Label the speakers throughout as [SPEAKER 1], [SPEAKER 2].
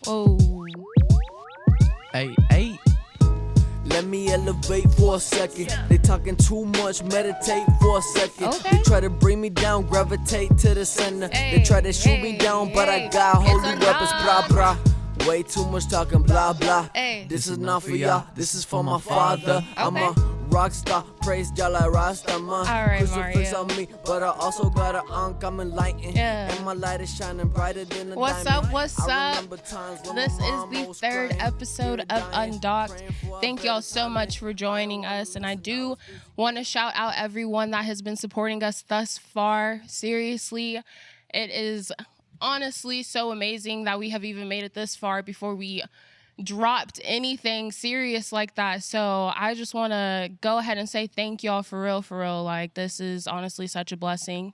[SPEAKER 1] Oh.
[SPEAKER 2] Hey, hey.
[SPEAKER 3] Let me elevate for a second. They talking too much, meditate for a second.
[SPEAKER 1] Okay.
[SPEAKER 3] They try to bring me down, gravitate to the center. They try to shoot me down, but I got holy weapons, blah blah. Way too much talking, blah blah. This is not for y'all, this is for my father. I'm a rock star, praise y'all like Rasta, man.
[SPEAKER 1] Alright,
[SPEAKER 3] Crucifix
[SPEAKER 1] Mario.
[SPEAKER 3] on me, but I also got an unk, I'm enlightened.
[SPEAKER 1] Yeah.
[SPEAKER 3] And my light is shining brighter than a
[SPEAKER 1] What's
[SPEAKER 3] diamond.
[SPEAKER 1] up? What's
[SPEAKER 3] I
[SPEAKER 1] up?
[SPEAKER 3] remember times when
[SPEAKER 1] This
[SPEAKER 3] my
[SPEAKER 1] is
[SPEAKER 3] mom
[SPEAKER 1] the
[SPEAKER 3] was
[SPEAKER 1] third
[SPEAKER 3] crying,
[SPEAKER 1] episode
[SPEAKER 3] spirit
[SPEAKER 1] of
[SPEAKER 3] dying,
[SPEAKER 1] Undock'd.
[SPEAKER 3] praying for a
[SPEAKER 1] Thank y'all
[SPEAKER 3] better
[SPEAKER 1] so
[SPEAKER 3] time.
[SPEAKER 1] much for joining us, and I do want to shout out everyone that has been supporting us thus far. Seriously, it is honestly so amazing that we have even made it this far before we dropped anything serious like that. So I just want to go ahead and say thank y'all for real. Like, this is honestly such a blessing.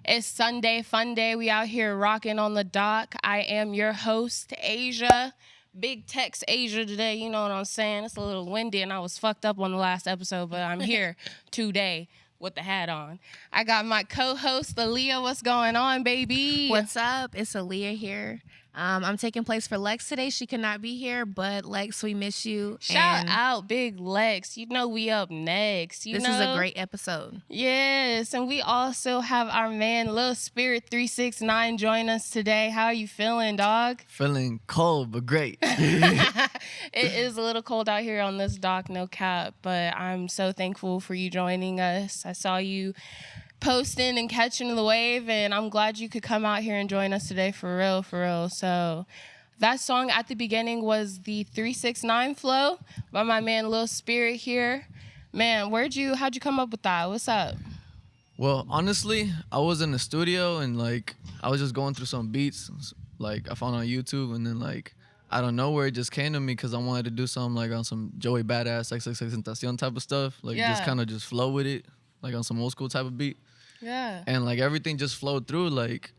[SPEAKER 1] It's Sunday fun day. We out here rocking on the dock. I am your host, Asia. Big Tex Asia today, you know what I'm saying? It's a little windy and I was fucked up on the last episode, but I'm here today with the hat on. I got my co-host, Aliyah. What's going on, baby?
[SPEAKER 4] What's up? It's Ajia here. I'm taking place for Lex today. She could not be here, but Lex, we miss you.
[SPEAKER 1] Shout
[SPEAKER 4] and
[SPEAKER 1] out Big Lex. You know we up next.
[SPEAKER 4] This is a great episode.
[SPEAKER 1] Yes, and we also have our man Lil Spirit 369 join us today. How are you feeling, dog?
[SPEAKER 2] Feeling cold, but great.
[SPEAKER 1] It is a little cold out here on this dock, no cap, but I'm so thankful for you joining us. I saw you posting and catching the wave, and I'm glad you could come out here and join us today for real. So that song at the beginning was the 369 flow by my man Lil Spirit here. Man, how'd you come up with that? What's up?
[SPEAKER 2] Well, honestly, I was in the studio and like I was just going through some beats like I found on YouTube, and then like out of nowhere it just came to me because I wanted to do something like on some Joey Badass XXXTentacion type of stuff, like just kind of just flow with it, like on some old school type of beat.
[SPEAKER 1] Yeah.
[SPEAKER 2] And like everything just flowed through. Like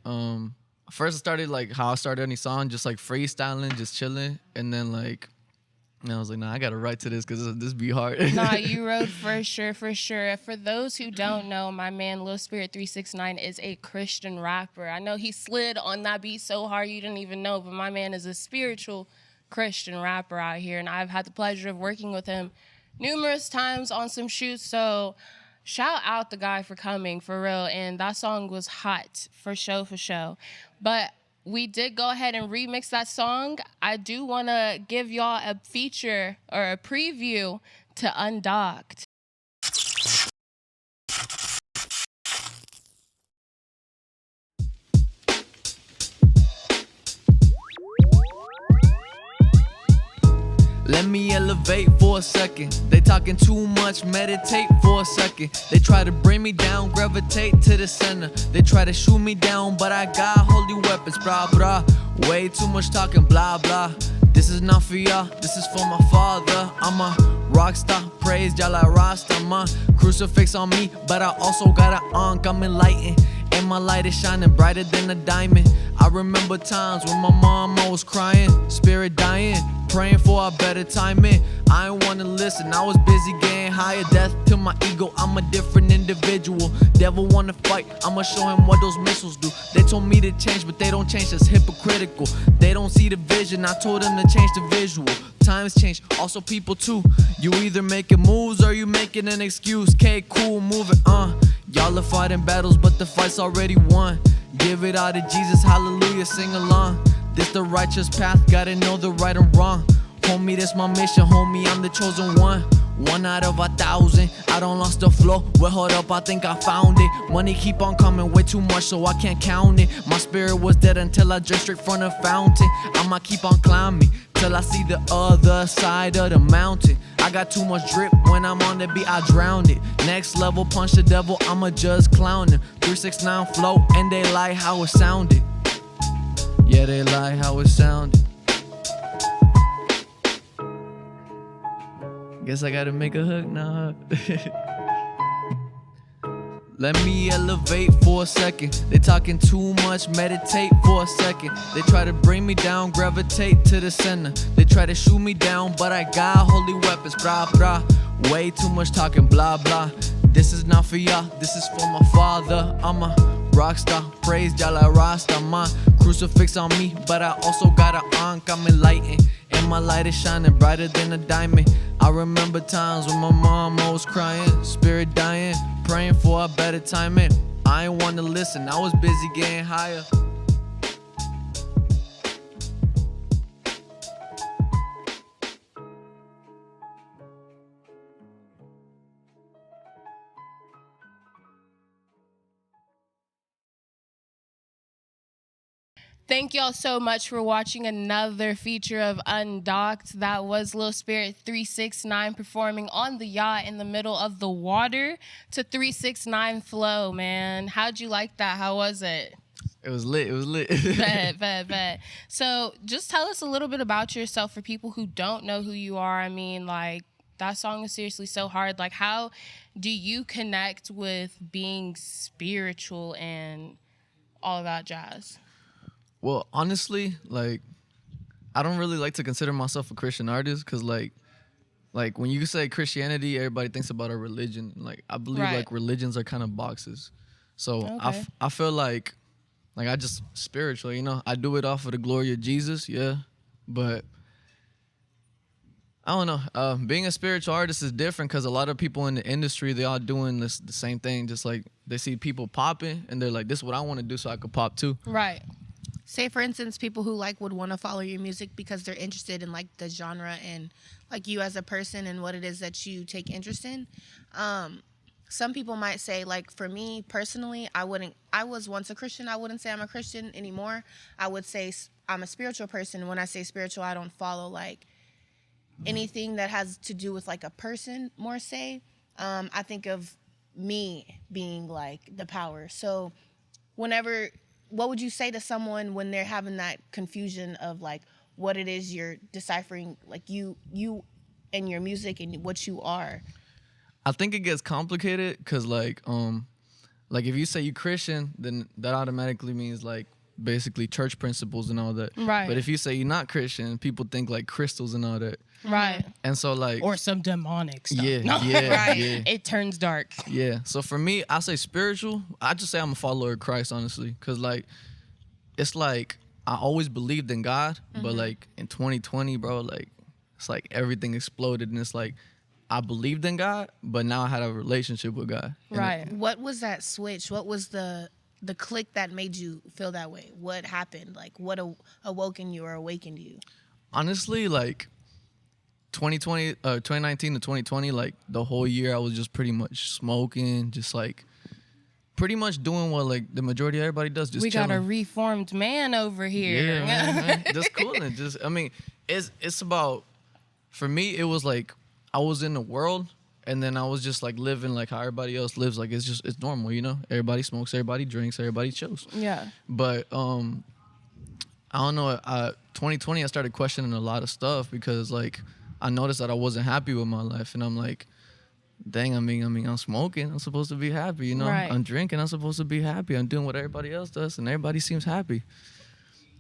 [SPEAKER 2] first I started like how I started any song, just like freestyling, just chilling, and then like I was like, nah, I gotta write to this because this be hard.
[SPEAKER 1] Nah, you wrote for sure. For those who don't know, my man Lil Spirit 369 is a Christian rapper. I know he slid on that beat so hard you didn't even know, but my man is a spiritual Christian rapper out here, and I've had the pleasure of working with him numerous times on some shoots. So shout out the guy for coming, for real. And that song was hot, for show. But we did go ahead and remix that song. I do want to give y'all a feature or a preview to Undock'd.
[SPEAKER 2] Let me elevate for a second. They talking too much, meditate for a second. They try to bring me down, gravitate to the center. They try to shoot me down, but I got holy weapons, blah blah. Way too much talking, blah blah. This is not for y'all, this is for my father. I'm a rock star, praise y'all like Rasta, man. Crucifix on me, but I also got an unk, I'm enlightened. And my light is shining brighter than a diamond. I remember times when my mama was crying, spirit dying, praying for a better timing. I ain't wanna listen, I was busy getting higher. Death to my ego, I'm a different individual. Devil wanna fight, I'ma show him what those missiles do. They told me to change, but they don't change, that's hypocritical. They don't see the vision, I told them to change the visual. Times change, also people too. You either making moves or you making an excuse. Okay, cool, move it, Y'all are fighting battles, but the fight's already won. Give it all to Jesus, hallelujah, sing along. This the righteous path, gotta know the right and wrong. Homie, this my mission, homie, I'm the chosen one. 1 out of 1,000, I don't lost the flow. Well, hold up, I think I found it. Money keep on coming, way too much, so I can't count it. My spirit was dead until I drank straight from the fountain. I'ma keep on climbing till I see the other side of the mountain. I got too much drip, when I'm on the beat, I drown it. Next level, punch the devil, I'ma just clown him. 369 flow, and they like how it sounded. Yeah, they like how it sounded. Guess I gotta make a hook now. Let me elevate for a second. They talking too much, meditate for a second. They try to bring me down, gravitate to the center. They try to shoot me down, but I got holy weapons, blah blah. Way too much talking, blah blah. This is not for y'all, this is for my father. I'm a rock star, praise y'all like Rasta, man. Crucifix on me, but I also got an ankh. I'm enlightened, and my light is shining brighter than a diamond. I remember times when my mom was crying, spirit dying, praying for a better timing. I ain't want to listen, I was busy getting higher.
[SPEAKER 1] Thank y'all so much for watching another feature of Undock'd. That was Lil Spirit 369 performing on the yacht in the middle of the water to 369 flow, man. How'd you like that? How was it?
[SPEAKER 2] It was lit. It was lit.
[SPEAKER 1] Bet. So just tell us a little bit about yourself for people who don't know who you are. I mean, like, that song is seriously so hard. Like, how do you connect with being spiritual and all of that jazz?
[SPEAKER 2] Well, honestly, like, I don't really like to consider myself a Christian artist because, like when you say Christianity, everybody thinks about a religion. Like, I believe like religions are kind of boxes. So I feel like I just spiritual, you know. I do it off of the glory of Jesus, yeah. But I don't know. Being a spiritual artist is different because a lot of people in the industry, they all doing the same thing. Just like they see people popping and they're like, this is what I want to do so I could pop too.
[SPEAKER 1] Right.
[SPEAKER 4] Say, for instance, people who like would want to follow your music because they're interested in like the genre and like you as a person and what it is that you take interest in. Some people might say, like, for me personally, I was once a Christian. I wouldn't say I'm a Christian anymore. I would say I'm a spiritual person. When I say spiritual, I don't follow like anything that has to do with like a person more say. I think of me being like the power. So what would you say to someone when they're having that confusion of like what it is you're deciphering, like you and your music and what you are?
[SPEAKER 2] I think it gets complicated because like if you say you Christian, then that automatically means like basically church principles and all that.
[SPEAKER 1] Right.
[SPEAKER 2] But if you say you're not Christian, people think like crystals and all that.
[SPEAKER 1] Right.
[SPEAKER 2] And so like,
[SPEAKER 1] or some demonic stuff.
[SPEAKER 2] Yeah,
[SPEAKER 1] No.
[SPEAKER 2] yeah,
[SPEAKER 1] Right.
[SPEAKER 2] yeah.
[SPEAKER 1] It turns dark.
[SPEAKER 2] Yeah. So for me, I say spiritual. I just say I'm a follower of Christ, honestly, because like it's like I always believed in God, but like in 2020, bro, like it's like everything exploded, and it's like I believed in God, but now I had a relationship with God.
[SPEAKER 1] Right.
[SPEAKER 4] What was that switch? What was the click that made you feel that way? What happened? Like what awoken you or awakened you?
[SPEAKER 2] Honestly, like 2019 to 2020, like the whole year I was just pretty much smoking, just like pretty much doing what like the majority of everybody does, just chilling.
[SPEAKER 1] Got a reformed man over here.
[SPEAKER 2] Yeah, man. Just cooling. Just, I mean, it's about, for me, it was like I was in the world and then I was just like living like how everybody else lives. Like it's normal, you know? Everybody smokes, everybody drinks, everybody chills.
[SPEAKER 1] Yeah.
[SPEAKER 2] But I don't know, 2020 I started questioning a lot of stuff because like I noticed that I wasn't happy with my life, and I'm like, dang, I mean, I'm smoking, I'm supposed to be happy, you know?
[SPEAKER 1] Right.
[SPEAKER 2] I'm drinking, I'm supposed to be happy. I'm doing what everybody else does, and everybody seems happy.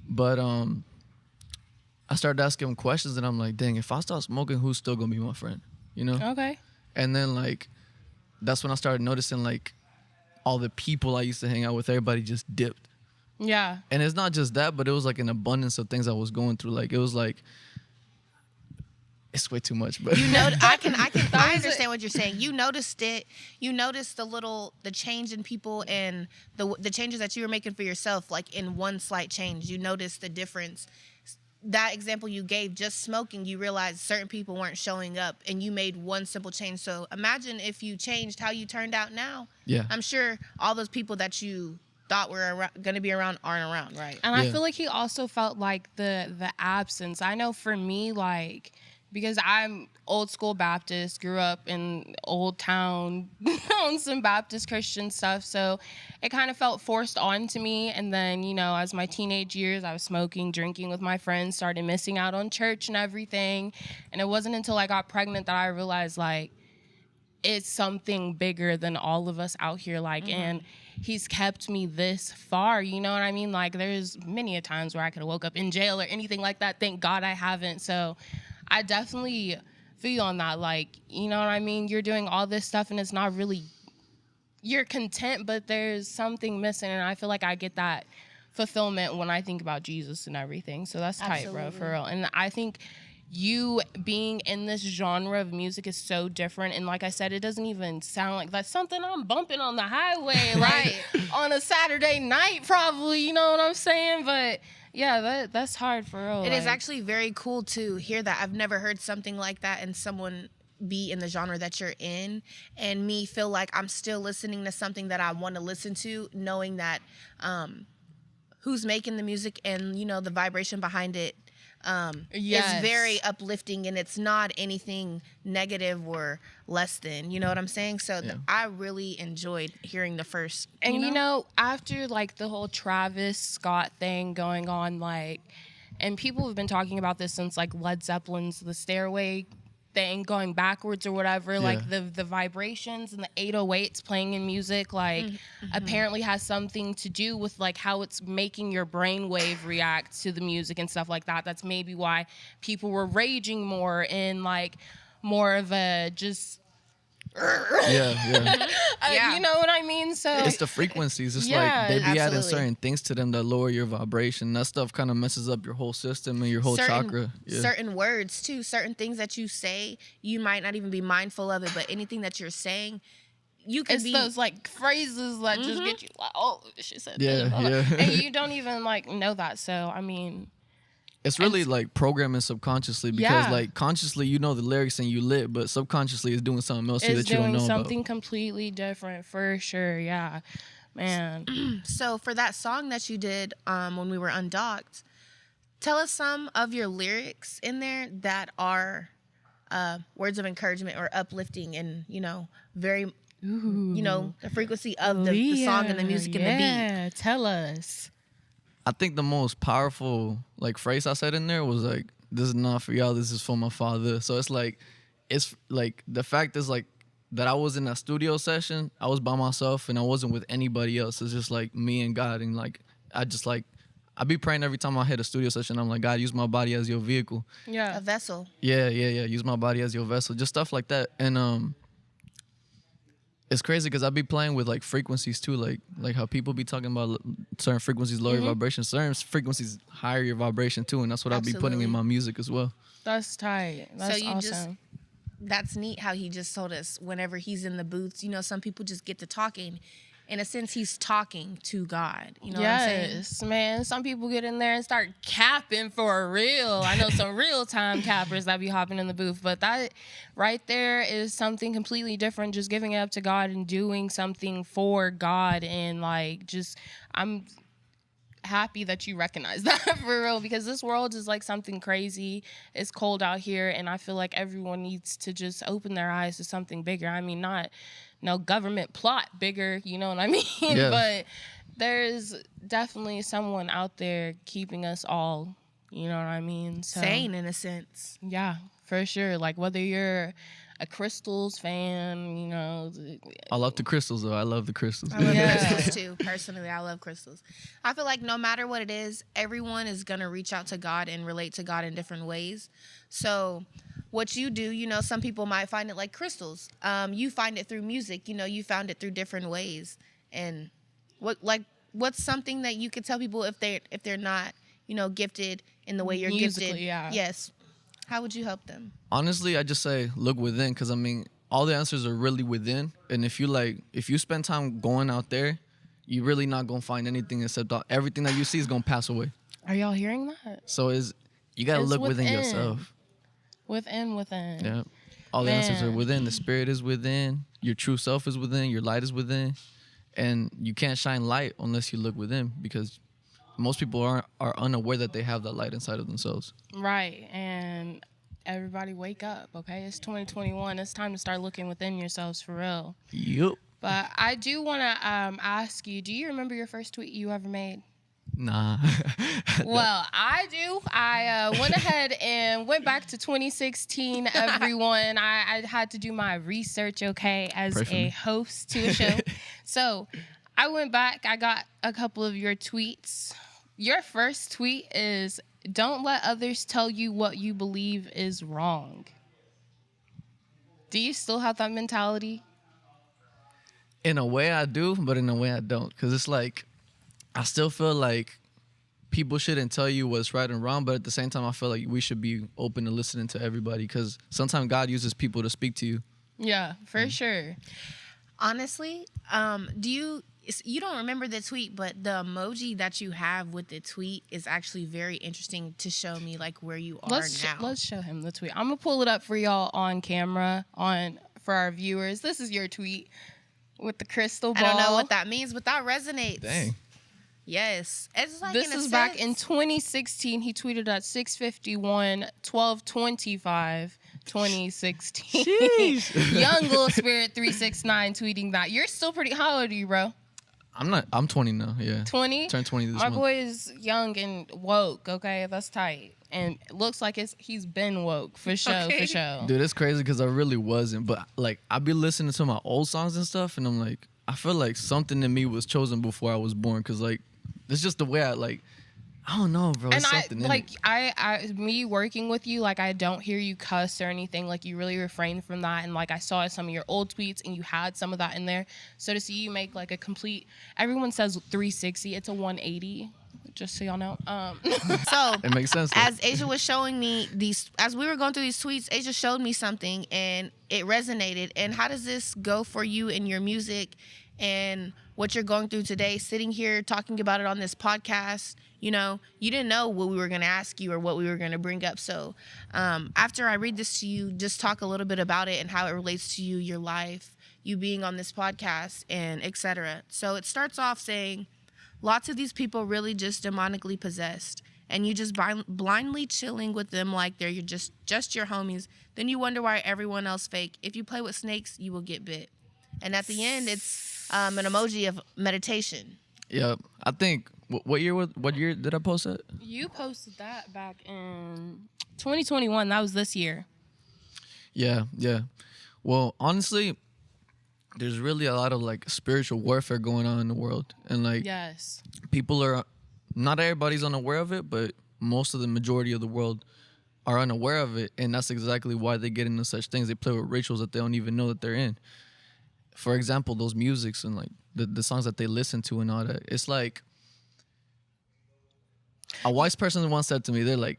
[SPEAKER 2] But I started asking him questions, and I'm like, dang, if I stop smoking, who's still gonna be my friend, you know?
[SPEAKER 1] Okay.
[SPEAKER 2] And then like, that's when I started noticing like all the people I used to hang out with, everybody just dipped.
[SPEAKER 1] Yeah.
[SPEAKER 2] And it's not just that, but it was like an abundance of things I was going through. Like it was like, it's way too much, but
[SPEAKER 4] you know, I understand what you're saying. You noticed it. You noticed the change in people and the changes that you were making for yourself. Like in one slight change, you noticed the difference. That example you gave, just smoking, you realized certain people weren't showing up, and you made one simple change. So imagine if you changed how you turned out now.
[SPEAKER 2] Yeah,
[SPEAKER 4] I'm sure all those people that you thought were going to be around aren't around, right?
[SPEAKER 1] And I feel like he also felt like the absence. I know for me, like, because I'm old school Baptist, grew up in Old Town on some Baptist Christian stuff. So it kind of felt forced onto me. And then, you know, as my teenage years, I was smoking, drinking with my friends, started missing out on church and everything. And it wasn't until I got pregnant that I realized, like, it's something bigger than all of us out here. Like, and he's kept me this far, you know what I mean? Like, there's many a times where I could have woke up in jail or anything like that. Thank God I haven't. So I definitely feel on that. Like, you know what I mean? You're doing all this stuff and it's not really, you're content, but there's something missing. And I feel like I get that fulfillment when I think about Jesus and everything. So that's tight, bro,
[SPEAKER 4] Absolutely.
[SPEAKER 1] for real. And I think you being in this genre of music is so different. And like I said, it doesn't even sound like that's something I'm bumping on the highway, like on a Saturday night, probably. You know what I'm saying? But yeah, that's hard for real.
[SPEAKER 4] It is actually very cool to hear that. I've never heard something like that and someone be in the genre that you're in and me feel like I'm still listening to something that I want to listen to, knowing that who's making the music and, you know, the vibration behind it is very uplifting, and it's not anything negative or less than, you know what I'm saying? So I really enjoyed hearing the first.
[SPEAKER 1] And you know, after like the whole Travis Scott thing going on, like, and people have been talking about this since like Led Zeppelin's The Stairway thing going backwards or whatever, like the vibrations and the 808s playing in music, like apparently has something to do with like how it's making your brainwave react to the music and stuff like that. That's maybe why people were raging more in like more of a just you know what I mean? So
[SPEAKER 2] it's the frequencies. It's like they be adding certain things to them that lower your vibration. That stuff kind of messes up your whole system and your whole chakra.
[SPEAKER 4] Certain words too, certain things that you say, you might not even be mindful of it, but anything that you're saying, you can be
[SPEAKER 1] those like phrases that just get you like, oh, she said that.
[SPEAKER 2] Yeah.
[SPEAKER 1] And you don't even like know that. So I mean,
[SPEAKER 2] it's really like programming subconsciously, because like consciously you know the lyrics and you lit, but subconsciously it's doing something else that you don't know
[SPEAKER 1] doing
[SPEAKER 2] about.
[SPEAKER 1] something completely different for sure. Yeah, man.
[SPEAKER 4] So for that song that you did when we were Undock'd, tell us some of your lyrics in there that are words of encouragement or uplifting, and you know, very you know, the frequency of the song and the music and the beat.
[SPEAKER 1] Yeah, tell us.
[SPEAKER 2] I think the most powerful like phrase I said in there was like, "This is not for y'all. This is for my father." So it's like the fact is like that I was in a studio session. I was by myself and I wasn't with anybody else. It's just like me and God, and like I be praying every time I hit a studio session. I'm like, God, use my body as your vehicle.
[SPEAKER 4] A vessel.
[SPEAKER 2] Yeah. Use my body as your vessel. Just stuff like that. And it's crazy because I be playing with like frequencies too, like how people be talking about certain frequencies lower your vibration, certain frequencies higher your vibration too, and that's what I be putting in my music as well.
[SPEAKER 1] That's tight. That's awesome.
[SPEAKER 4] That's neat how he just told us whenever he's in the booths, you know, some people just get to talking. In a sense, he's talking to God. You know what I'm saying?
[SPEAKER 1] Yes, man. Some people get in there and start capping for real. I know some real time cappers that be hopping in the booth, but that right there is something completely different. Just giving it up to God and doing something for God, and like just I'm happy that you recognize that for real, because this world is like something crazy. It's cold out here, and I feel like everyone needs to just open their eyes to something bigger. I mean, not no government plot bigger, you know what I mean? But there's definitely someone out there keeping us all, you know what I mean? So,
[SPEAKER 4] sane in a sense.
[SPEAKER 1] Yeah, for sure. Like whether you're a Crystals fan, you know.
[SPEAKER 2] I love the Crystals though. I love the Crystals.
[SPEAKER 4] I love crystals too. Personally, I love crystals. I feel like no matter what it is, everyone is going to reach out to God and relate to God in different ways. So what you do, you know, some people might find it like crystals. You find it through music. You know, you found it through different ways. And what's something that you could tell people if they're not, you know, gifted in the way you're
[SPEAKER 1] musically,
[SPEAKER 4] gifted?
[SPEAKER 1] yeah.
[SPEAKER 4] Yes. How would you help them?
[SPEAKER 2] Honestly, I just say look within, because I mean, all the answers are really within. And if you spend time going out there, you're really not gonna find anything except everything that you see is gonna pass away.
[SPEAKER 1] Are y'all hearing that?
[SPEAKER 2] So you gotta look within yourself.
[SPEAKER 1] Within.
[SPEAKER 2] Yeah. All the answers are within. The spirit is within. Your true self is within. Your light is within. And you can't shine light unless you look within, because most people are unaware that they have that light inside of themselves.
[SPEAKER 1] Right. And everybody wake up, okay? It's 2021. It's time to start looking within yourselves for real.
[SPEAKER 2] Yep.
[SPEAKER 1] But I do want to ask you, do you remember your first tweet you ever made?
[SPEAKER 2] Nah.
[SPEAKER 1] Well, I do. I went ahead and went back to 2016, everyone. I had to do my research, okay, as a host to a show. So I went back. I got a couple of your tweets. Your first tweet is, "Don't let others tell you what you believe is wrong." Do you still have that mentality?
[SPEAKER 2] In a way I do, but in a way I don't. Because it's like, I still feel like people shouldn't tell you what's right and wrong, but at the same time, I feel like we should be open to listening to everybody because sometimes God uses people to speak to you.
[SPEAKER 1] Yeah, for sure.
[SPEAKER 4] Honestly, you don't remember the tweet, but the emoji that you have with the tweet is actually very interesting to show me like where you are now.
[SPEAKER 1] Let's show him the tweet. I'm gonna pull it up for y'all on camera for our viewers. This is your tweet with the crystal ball.
[SPEAKER 4] I don't know what that means, but that resonates.
[SPEAKER 2] Dang.
[SPEAKER 4] Yes. It's like
[SPEAKER 1] This is back in 2016. He tweeted at 6:51, 12:25, 2016. Young Lil Spirit 369 tweeting that. You're still pretty. How old are you, bro?
[SPEAKER 2] I'm 20 now. Yeah.
[SPEAKER 1] 20.
[SPEAKER 2] Turned 20 this
[SPEAKER 1] My
[SPEAKER 2] month.
[SPEAKER 1] boy is young and woke. Okay, that's tight. And it looks like he's been woke for sure.
[SPEAKER 4] Okay.
[SPEAKER 1] For sure.
[SPEAKER 2] Dude, it's crazy because I really wasn't. But like, I be listening to my old songs and stuff, and I'm like, I feel like something in me was chosen before I was born. Cause like, it's just the way I like. I don't know, bro.
[SPEAKER 1] And
[SPEAKER 2] It's
[SPEAKER 1] I
[SPEAKER 2] something in
[SPEAKER 1] like
[SPEAKER 2] it.
[SPEAKER 1] me working with you, like I don't hear you cuss or anything. Like you really refrain from that. And like I saw some of your old tweets and you had some of that in there. So to see you make like a complete, everyone says 360, it's a 180. Just so y'all know.
[SPEAKER 4] So
[SPEAKER 2] It makes sense. though.
[SPEAKER 4] as Asia was showing me these, as we were going through these tweets, Asia showed me something and it resonated. And how does this go for you in your music and what you're going through today, sitting here talking about it on this podcast? You know, you didn't know what we were going to ask you or what we were going to bring up. So after I read this to you, just talk a little bit about it and how it relates to you, your life, you being on this podcast, and etc. So it starts off saying, lots of these people really just demonically possessed, and you just blindly chilling with them like they're just your homies. Then you wonder why everyone else fake. If you play with snakes, you will get bit. And at the end, it's an emoji of meditation.
[SPEAKER 2] Yeah, I think what year did I post that?
[SPEAKER 1] You posted that back in 2021. That was this year.
[SPEAKER 2] Yeah. Well, honestly, there's really a lot of like spiritual warfare going on in the world, and like
[SPEAKER 1] Yes.
[SPEAKER 2] people are, not everybody's unaware of it, but most of the majority of the world are unaware of it, and that's exactly why they get into such things. They play with rituals that they don't even know that they're in. For example, those musics and like the songs that they listen to and all that. It's like a wise person once said to me, they're like,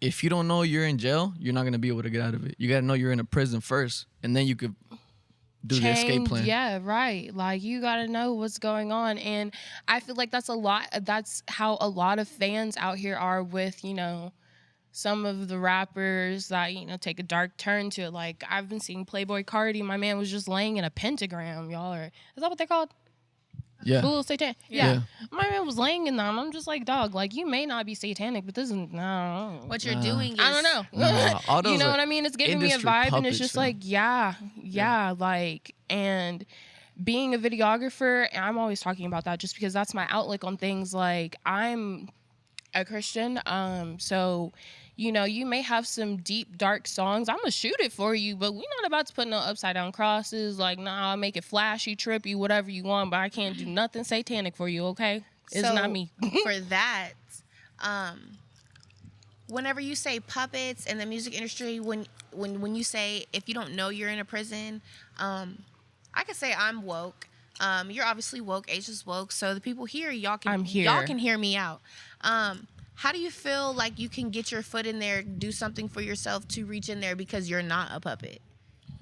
[SPEAKER 2] if you don't know you're in jail, you're not gonna be able to get out of it. You gotta know you're in a prison first, and then you could do the escape plan.
[SPEAKER 1] Yeah, right. Like you got to know what's going on, and I feel like that's how a lot of fans out here are with, you know, some of the rappers that, you know, take a dark turn to it. Like I've been seeing Playboy Cardi, my man was just laying in a pentagram, y'all. Is that what they're called?
[SPEAKER 2] Yeah.
[SPEAKER 1] Little satanic. Yeah. My man was laying in them. I'm just like, dog, like you may not be satanic, but this is no.
[SPEAKER 4] What you're doing is,
[SPEAKER 1] I don't know.
[SPEAKER 2] Nah, all those
[SPEAKER 1] You know
[SPEAKER 2] are
[SPEAKER 1] what I mean? It's giving me a
[SPEAKER 2] industry
[SPEAKER 1] vibe, and
[SPEAKER 2] puppets,
[SPEAKER 1] it's just
[SPEAKER 2] though.
[SPEAKER 1] like, yeah, like, and being a videographer, and I'm always talking about that just because that's my outlook on things. Like, I'm a Christian, so, you know, you may have some deep, dark songs. I'm gonna shoot it for you, but we're not about to put no upside down crosses. Like, nah, I'll make it flashy, trippy, whatever you want, but I can't do nothing satanic for you, okay? It's
[SPEAKER 4] so
[SPEAKER 1] not me.
[SPEAKER 4] For that, whenever you say puppets in the music industry, when you say if you don't know you're in a prison, I could say I'm woke. You're obviously woke. Asia's woke. So the people here, y'all can hear me out. How do you feel like you can get your foot in there, do something for yourself to reach in there because you're not a puppet?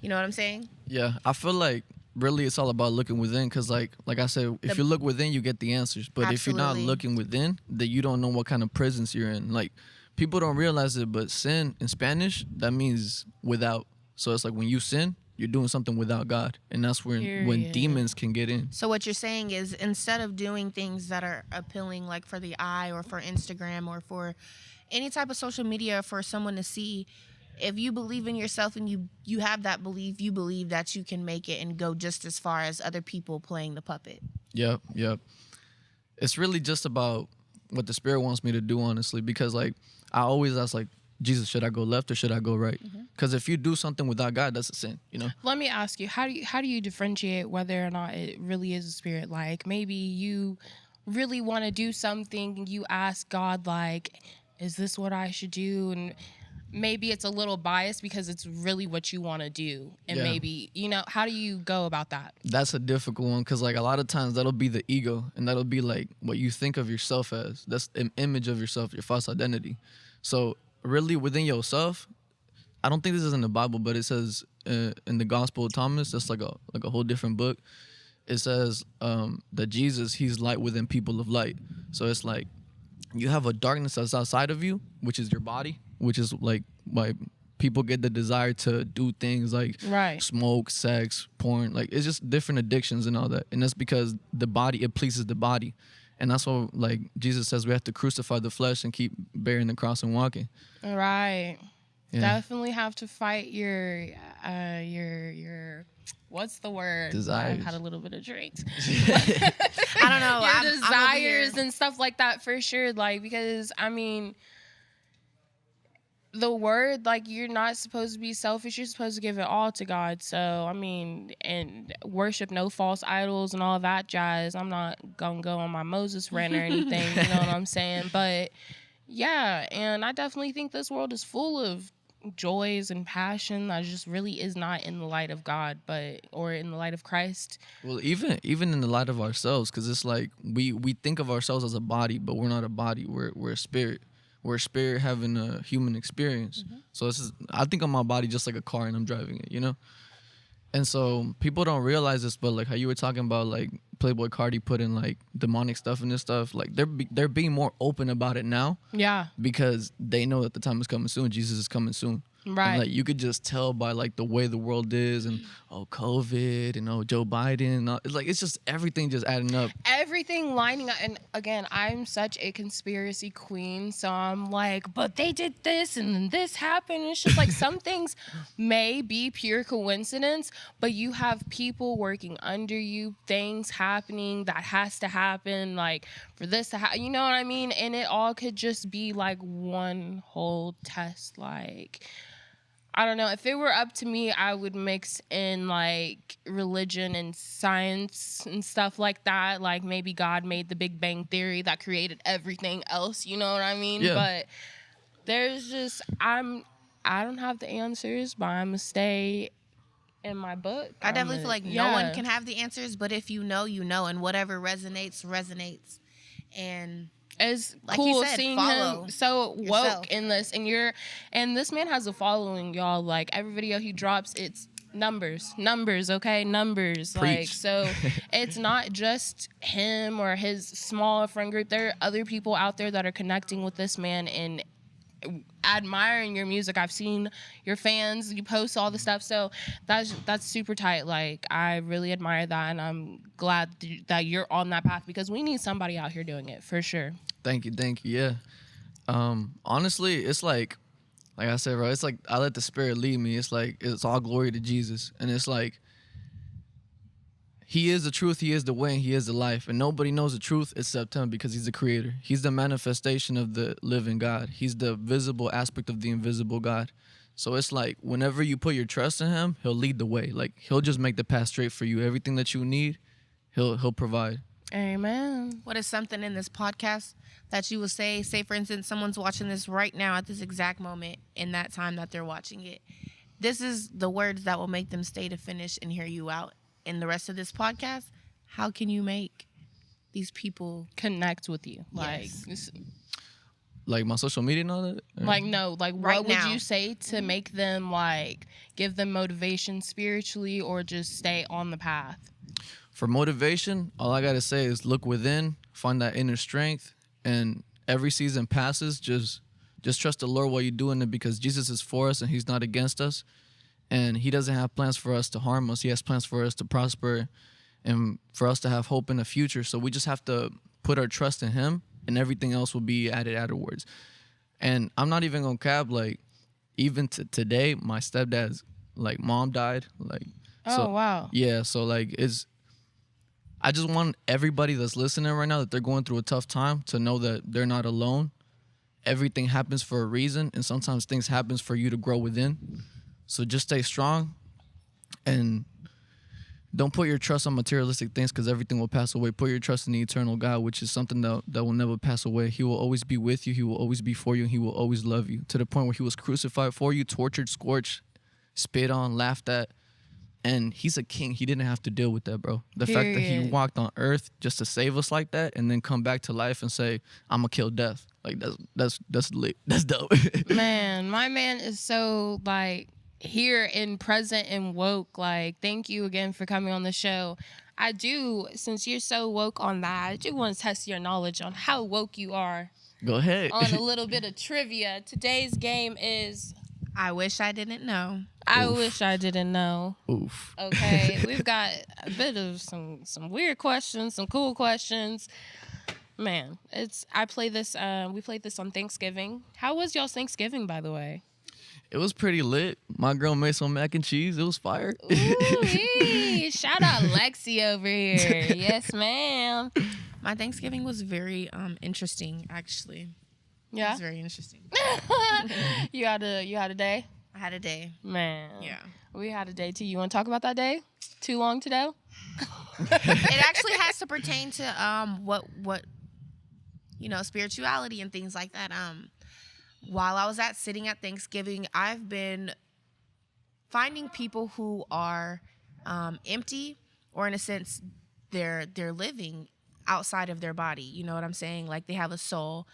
[SPEAKER 4] You know what I'm saying?
[SPEAKER 2] Yeah, I feel like really it's all about looking within, because like I said, if you look within, you get the answers. But if you're not
[SPEAKER 4] Absolutely.
[SPEAKER 2] looking within, then you don't know what kind of prisons you're in. Like, people don't realize it, but sin in Spanish, that means without. So it's like when you sin, you're doing something without God, and that's when
[SPEAKER 1] Period.
[SPEAKER 2] demons can get in.
[SPEAKER 4] So what you're saying is, instead of doing things that are appealing, like for the eye or for Instagram or for any type of social media for someone to see, if you believe in yourself and you have that belief, you believe that you can make it and go just as far as other people playing the puppet.
[SPEAKER 2] Yep. It's really just about what the Spirit wants me to do, honestly, because like I always ask, like, Jesus, should I go left or should I go right? Because if you do something without God, that's a sin, you know?
[SPEAKER 1] Let me ask you, how do you differentiate whether or not it really is a spirit? Like, maybe you really want to do something and you ask God, like, is this what I should do? And maybe it's a little biased because it's really what you want to do. And maybe, how do you go about that?
[SPEAKER 2] That's a difficult one because, like, a lot of times that'll be the ego, and that'll be, like, what you think of yourself as. That's an image of yourself, your false identity. So, really, within yourself, I don't think this is in the Bible, but it says in the Gospel of Thomas, that's like a whole different book. It says that Jesus, he's light within people of light. So, it's like you have a darkness that's outside of you, which is your body, which is like why people get the desire to do things like smoke, sex, porn. Like, it's just different addictions and all that. And that's because the body, it pleases the body. And that's why, like, Jesus says we have to crucify the flesh and keep bearing the cross and walking.
[SPEAKER 1] Right. Yeah. Definitely have to fight your what's the word?
[SPEAKER 2] Desires.
[SPEAKER 1] I've had a little bit of drinks.
[SPEAKER 4] I don't know.
[SPEAKER 1] Your desires and stuff like that, for sure. Like, because, I mean, the word, like, you're not supposed to be selfish. You're supposed to give it all to God. So, I mean, and worship no false idols and all that jazz. I'm not going to go on my Moses rant or anything. You know what I'm saying? But, yeah, and I definitely think this world is full of joys and passion that just really is not in the light of God, or in the light of Christ.
[SPEAKER 2] Well, even in the light of ourselves, because it's like we think of ourselves as a body, but we're not a body. We're a spirit. We're a spirit having a human experience. Mm-hmm. So I think of my body just like a car, and I'm driving it, you know? And so people don't realize this, but like how you were talking about, like, Playboy Cardi putting like demonic stuff in this stuff, like they're being more open about it now. Yeah. Because they know that the time is coming soon. Jesus is coming soon. Right. And, like, you could just tell by, like, the way the world is, and COVID, and Joe Biden, and it's just everything just adding up.
[SPEAKER 1] Everything lining up. And again, I'm such a conspiracy queen, so I'm like, but they did this and then this happened. It's just like some things may be pure coincidence, but you have people working under you, things happening that has to happen, like, for this to happen, you know what I mean? And it all could just be like one whole test, like, I don't know. If it were up to me, I would mix in, like, religion and science and stuff like that. Like, maybe God made the Big Bang Theory that created everything else. You know what I mean? Yeah. But there's just, I don't have the answers, but I'm going to stay in my book.
[SPEAKER 4] I definitely feel like no one can have the answers, but if you know, you know, and whatever resonates. And
[SPEAKER 1] it's
[SPEAKER 4] like
[SPEAKER 1] cool
[SPEAKER 4] you said,
[SPEAKER 1] seeing
[SPEAKER 4] follow
[SPEAKER 1] him so woke
[SPEAKER 4] yourself
[SPEAKER 1] in this, and this man has a following, y'all. Like, every video he drops, it's numbers, okay, numbers.
[SPEAKER 2] Preach.
[SPEAKER 1] Like, so it's not just him or his small friend group. There are other people out there that are connecting with this man and admiring your music. I've seen your fans, you post all the stuff, so that's super tight. Like, I really admire that, and I'm glad that you're on that path, because we need somebody out here doing it, for sure.
[SPEAKER 2] Thank you. Yeah. Honestly, it's like I said, bro, it's like I let the Spirit lead me. It's like it's all glory to Jesus, and it's like He is the truth, He is the way, and He is the life. And nobody knows the truth except Him, because He's the creator. He's the manifestation of the living God. He's the visible aspect of the invisible God. So it's like whenever you put your trust in Him, He'll lead the way. Like, He'll just make the path straight for you. Everything that you need, He'll provide.
[SPEAKER 1] Amen.
[SPEAKER 4] What is something in this podcast that you will say, for instance, someone's watching this right now at this exact moment in that time that they're watching it. This is the words that will make them stay to finish and hear you out. In the rest of this podcast, how can you make these people
[SPEAKER 1] connect with you?
[SPEAKER 4] Yes.
[SPEAKER 2] Like my social media and all that? Or?
[SPEAKER 1] Like, no, like,
[SPEAKER 4] right
[SPEAKER 1] what
[SPEAKER 4] now
[SPEAKER 1] would you say to make them, like, give them motivation spiritually, or just stay on the path?
[SPEAKER 2] For motivation, all I gotta say is look within, find that inner strength, and every season passes. Just trust the Lord while you're doing it, because Jesus is for us and He's not against us. And He doesn't have plans for us to harm us. He has plans for us to prosper and for us to have hope in the future. So we just have to put our trust in Him, and everything else will be added afterwards. And I'm not even gonna cap, like, even today, my stepdad's, like, mom died. Like,
[SPEAKER 1] oh, wow.
[SPEAKER 2] Yeah, so, like, I just want everybody that's listening right now, that they're going through a tough time, to know that they're not alone. Everything happens for a reason, and sometimes things happens for you to grow within. So just stay strong and don't put your trust on materialistic things because everything will pass away. Put your trust in the eternal God, which is something that will never pass away. He will always be with you. He will always be for you. And he will always love you to the point where he was crucified for you, tortured, scorched, spit on, laughed at. And he's a king. He didn't have to deal with that, bro. The fact that he walked on earth just to save us like that and then come back to life and say, I'm going to kill death. Like, that's lit. That's dope.
[SPEAKER 1] Man, my man is so, like, here and present and woke. Like, thank you again for coming on the show. I do, since you're so woke on that, I do want to test your knowledge on how woke you are.
[SPEAKER 2] Go ahead.
[SPEAKER 1] On a little bit of trivia. Today's game is...
[SPEAKER 4] I wish I didn't know.
[SPEAKER 1] I wish I didn't know.
[SPEAKER 2] Oof.
[SPEAKER 1] Okay, we've got a bit of some weird questions, some cool questions. Man, we played this on Thanksgiving. How was y'all's Thanksgiving, by the way?
[SPEAKER 2] It was pretty lit. My girl made some mac and cheese. It was fire.
[SPEAKER 1] Ooh, shout out Lexi over here. Yes, ma'am.
[SPEAKER 4] My Thanksgiving was very interesting, actually.
[SPEAKER 1] Yeah,
[SPEAKER 4] it was very interesting.
[SPEAKER 1] You had a day?
[SPEAKER 4] I had a day.
[SPEAKER 1] Man.
[SPEAKER 4] Yeah.
[SPEAKER 1] We had a day too. You want to talk about that day? Too long to know?
[SPEAKER 4] It actually has to pertain to what spirituality and things like that. While I was sitting at Thanksgiving, I've been finding people who are empty, or in a sense they're living outside of their body. You know what I'm saying? Like, they have a soul,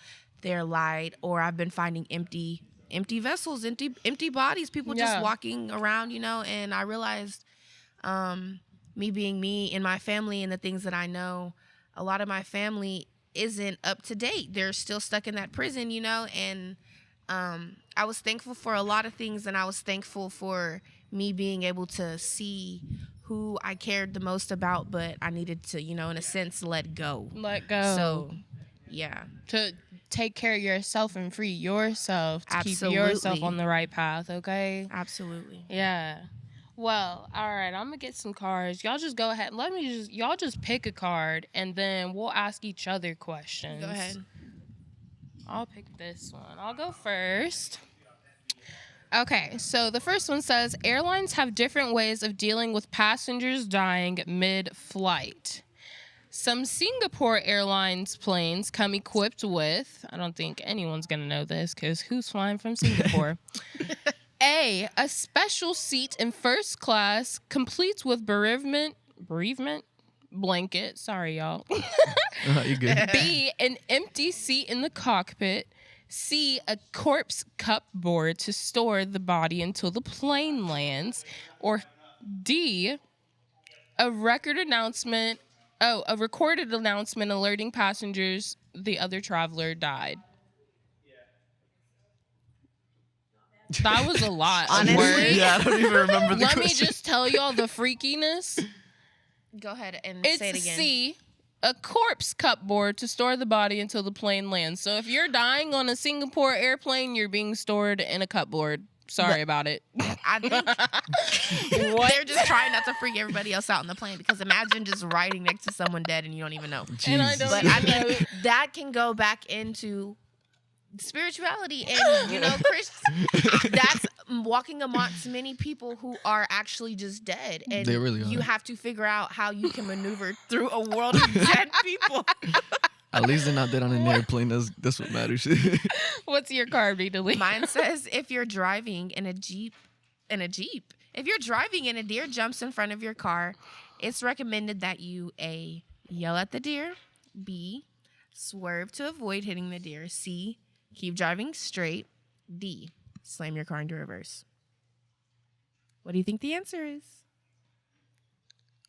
[SPEAKER 4] they're light. Or I've been finding empty vessels, empty bodies, people just walking around, and I realized me being me in my family and the things that I know, a lot of my family isn't up to date. They're still stuck in that prison, and I was thankful for a lot of things, and I was thankful for me being able to see who I cared the most about, but I needed to, in a sense, let go. So, yeah.
[SPEAKER 1] To take care of yourself and free yourself to
[SPEAKER 4] Absolutely.
[SPEAKER 1] keep yourself on the right path, okay?
[SPEAKER 4] Absolutely.
[SPEAKER 1] Yeah. Well, all right, I'm gonna get some cards. Y'all just go ahead. Y'all just pick a card, and then we'll ask each other questions.
[SPEAKER 4] Go ahead.
[SPEAKER 1] I'll pick this one. I'll go first. Okay, so the first one says, airlines have different ways of dealing with passengers dying mid-flight. Some Singapore Airlines planes come equipped with, I don't think anyone's going to know this because who's flying from Singapore? A special seat in first class, complete with bereavement blanket. Sorry, y'all.
[SPEAKER 2] You good.
[SPEAKER 1] B, an empty seat in the cockpit. C, a corpse cupboard to store the body until the plane lands. Or D, a recorded announcement alerting passengers the other traveler died. That was a lot.
[SPEAKER 4] Honestly?
[SPEAKER 2] Yeah, I don't even remember the
[SPEAKER 1] Let
[SPEAKER 2] question.
[SPEAKER 1] me just tell y'all the freakiness.
[SPEAKER 4] Go ahead and
[SPEAKER 1] It's
[SPEAKER 4] say it again.
[SPEAKER 1] C, a corpse cupboard to store the body until the plane lands. So if you're dying on a Singapore airplane, you're being stored in a cupboard. Sorry about it.
[SPEAKER 4] I think they're just trying not to freak everybody else out on the plane, because imagine just riding next to someone dead and you don't even know.
[SPEAKER 1] And I don't
[SPEAKER 4] But
[SPEAKER 1] even
[SPEAKER 4] I
[SPEAKER 1] know.
[SPEAKER 4] mean, that can go back into spirituality and, that's walking amongst many people who are actually just dead. And
[SPEAKER 2] They really are.
[SPEAKER 4] you have to figure out how you can maneuver through a world of dead people.
[SPEAKER 2] At least they're not dead on an airplane. That's what matters.
[SPEAKER 1] What's your card, Lee?
[SPEAKER 4] Mine says, if you're driving in a Jeep, if you're driving and a deer jumps in front of your car, it's recommended that you A, yell at the deer, B, swerve to avoid hitting the deer, C, keep driving straight, D, slam your car into reverse. What do you think the answer is?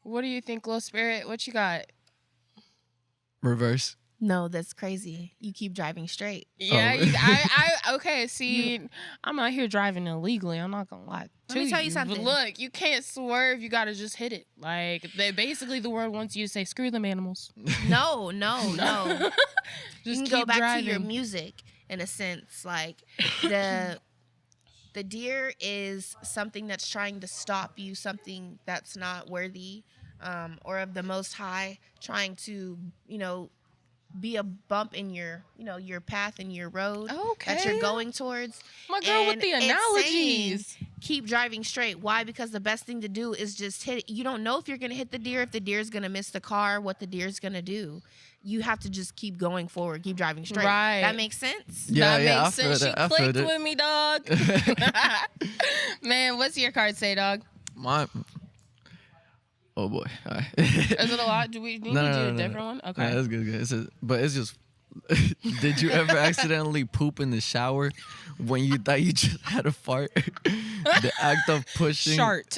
[SPEAKER 1] What do you think, Lil Spirit? What you got?
[SPEAKER 2] Reverse.
[SPEAKER 4] No, that's crazy. You keep driving straight.
[SPEAKER 1] Yeah,
[SPEAKER 2] Oh.
[SPEAKER 1] okay, see, I'm out here driving illegally. I'm not going to lie.
[SPEAKER 4] Let me tell you
[SPEAKER 1] But
[SPEAKER 4] something.
[SPEAKER 1] look, you can't swerve. You got to just hit it. Like, basically the world wants you to say, screw them animals.
[SPEAKER 4] No.
[SPEAKER 1] Just
[SPEAKER 4] You can
[SPEAKER 1] keep
[SPEAKER 4] go back
[SPEAKER 1] driving.
[SPEAKER 4] to your music in a sense. Like, the deer is something that's trying to stop you, something that's not worthy or of the Most High, trying to, be a bump in your, your path and your road that
[SPEAKER 1] Okay.
[SPEAKER 4] you're going towards.
[SPEAKER 1] My girl with
[SPEAKER 4] And
[SPEAKER 1] the
[SPEAKER 4] it's saying,
[SPEAKER 1] analogies.
[SPEAKER 4] keep driving straight. Why? Because the best thing to do is just hit it. You don't know if you're going to hit the deer, if the deer's going to miss the car, what the deer's going to do. You have to just keep going forward, keep driving straight.
[SPEAKER 1] Right.
[SPEAKER 4] That makes sense?
[SPEAKER 1] That
[SPEAKER 2] I
[SPEAKER 1] makes
[SPEAKER 2] feel
[SPEAKER 1] sense. She
[SPEAKER 2] that. I feel
[SPEAKER 1] clicked
[SPEAKER 2] that.
[SPEAKER 1] with me, dog. Man, what's your card say, dog?
[SPEAKER 2] Oh boy. All right.
[SPEAKER 1] Is it a lot? Do we need
[SPEAKER 2] No,
[SPEAKER 1] to
[SPEAKER 2] no,
[SPEAKER 1] do
[SPEAKER 2] no,
[SPEAKER 1] a
[SPEAKER 2] no,
[SPEAKER 1] different
[SPEAKER 2] no.
[SPEAKER 1] one?
[SPEAKER 2] No,
[SPEAKER 1] Okay.
[SPEAKER 2] that's good. But it's just. Did you ever accidentally poop in the shower when you thought you just had a fart? The act of pushing.
[SPEAKER 1] Shart.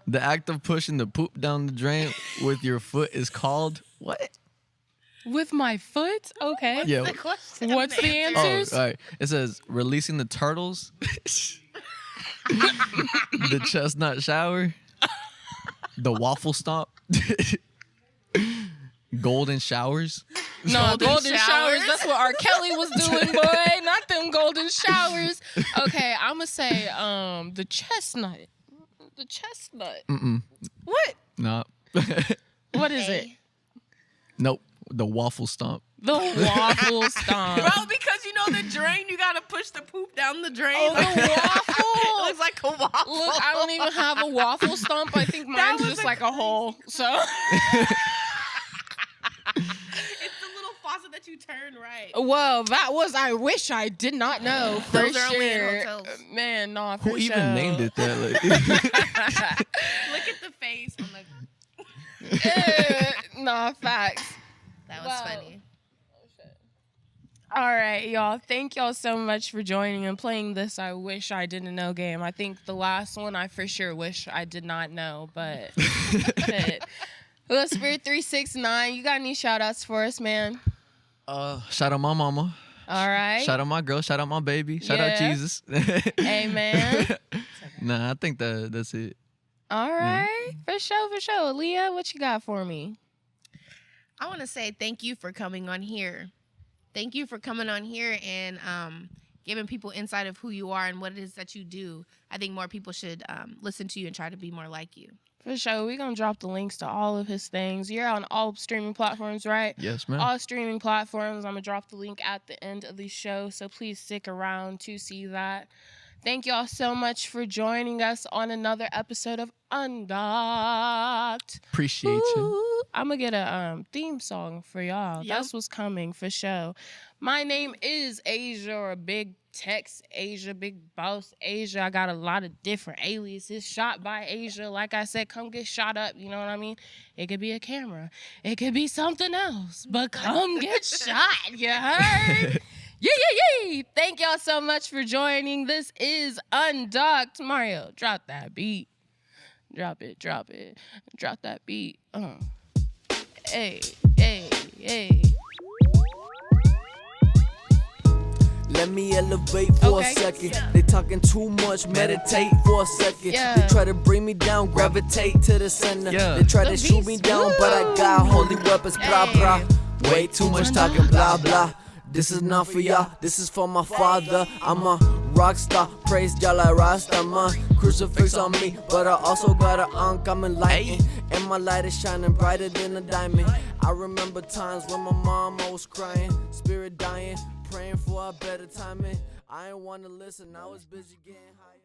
[SPEAKER 2] The act of pushing the poop down the drain with your foot is called what?
[SPEAKER 1] With my foot? Okay.
[SPEAKER 2] Yeah.
[SPEAKER 4] The question.
[SPEAKER 1] What's the
[SPEAKER 2] Oh,
[SPEAKER 1] answers?
[SPEAKER 2] all right. It says releasing the turtles, the chestnut shower, the waffle stomp, golden showers.
[SPEAKER 1] No, golden
[SPEAKER 4] showers?
[SPEAKER 1] showers. That's what R. Kelly was doing, boy. Not them golden showers. Okay, I'm gonna say the chestnut. The chestnut. What?
[SPEAKER 2] No.
[SPEAKER 1] What is it?
[SPEAKER 2] Nope. The waffle stomp.
[SPEAKER 1] The waffle stomp.
[SPEAKER 4] Bro, because the drain, you gotta push the poop down the drain.
[SPEAKER 1] Oh, the waffle.
[SPEAKER 4] It looks like a waffle.
[SPEAKER 1] Look, I don't even have a waffle stump. I think mine's
[SPEAKER 4] was
[SPEAKER 1] just
[SPEAKER 4] a
[SPEAKER 1] like a hole. So
[SPEAKER 4] It's the little faucet that you turn right.
[SPEAKER 1] well, that was. I wish I did not know for
[SPEAKER 4] Those are
[SPEAKER 1] sure.
[SPEAKER 4] only in hotels.
[SPEAKER 1] Man, nah, for
[SPEAKER 2] Who
[SPEAKER 1] sure.
[SPEAKER 2] even named it that? Like,
[SPEAKER 4] Look at the face on the.
[SPEAKER 1] Nah, facts.
[SPEAKER 4] That was
[SPEAKER 1] Wow.
[SPEAKER 4] funny.
[SPEAKER 1] All right, y'all. Thank y'all so much for joining and playing this I Wish I Didn't Know game. I think the last one I for sure wish I did not know, but shit. Lil Spirit 369, you got any shout outs for us, man?
[SPEAKER 2] shout out my mama.
[SPEAKER 1] All right.
[SPEAKER 2] Shout out my girl. Shout out my baby. Shout out
[SPEAKER 1] Yeah.
[SPEAKER 2] Jesus.
[SPEAKER 1] Amen.
[SPEAKER 2] Nah, I think that's it.
[SPEAKER 1] All right. For sure, for sure. Aliyah, what you got for me?
[SPEAKER 4] I want to say thank you for coming on here. Thank you for coming on here and giving people insight of who you are and what it is that you do. I think more people should listen to you and try to be more like you.
[SPEAKER 1] For sure. We're going to drop the links to all of his things. You're on all streaming platforms, right?
[SPEAKER 2] Yes, ma'am.
[SPEAKER 1] All streaming platforms. I'm going to drop the link at the end of the show, so please stick around to see that. Thank y'all so much for joining us on another episode of Undock'd.
[SPEAKER 2] Appreciate you.
[SPEAKER 1] I'm going to get a theme song for y'all.
[SPEAKER 4] Yep.
[SPEAKER 1] That's what's coming for sure. My name is Asia, or Big Tex Asia, Big Boss Asia. I got a lot of different aliases. Shot by Asia. Like I said, come get shot up. You know what I mean? It could be a camera. It could be something else. But come get shot. You heard? Yee. Thank y'all so much for joining. This is Undock'd. Mario, drop that beat. Drop it. Drop that beat. Hey.
[SPEAKER 3] Let me elevate for
[SPEAKER 1] Okay.
[SPEAKER 3] a second. They talking too much, meditate for a second.
[SPEAKER 1] Yeah.
[SPEAKER 3] They try to bring me down, gravitate to the center.
[SPEAKER 2] Yeah.
[SPEAKER 3] They try
[SPEAKER 1] The
[SPEAKER 3] to shoot me
[SPEAKER 1] beast.
[SPEAKER 3] down, but I got holy weapons, blah blah. Way too much talking, blah blah. This is not for y'all, this is for my father. I'm a rock star, praise y'all like Rasta, man. Crucifix on me, but I also got an oncoming lighting. And my light is shining brighter than a diamond. I remember times when my mama was crying, spirit dying, praying for a better timing. I ain't wanna listen, I was busy getting higher.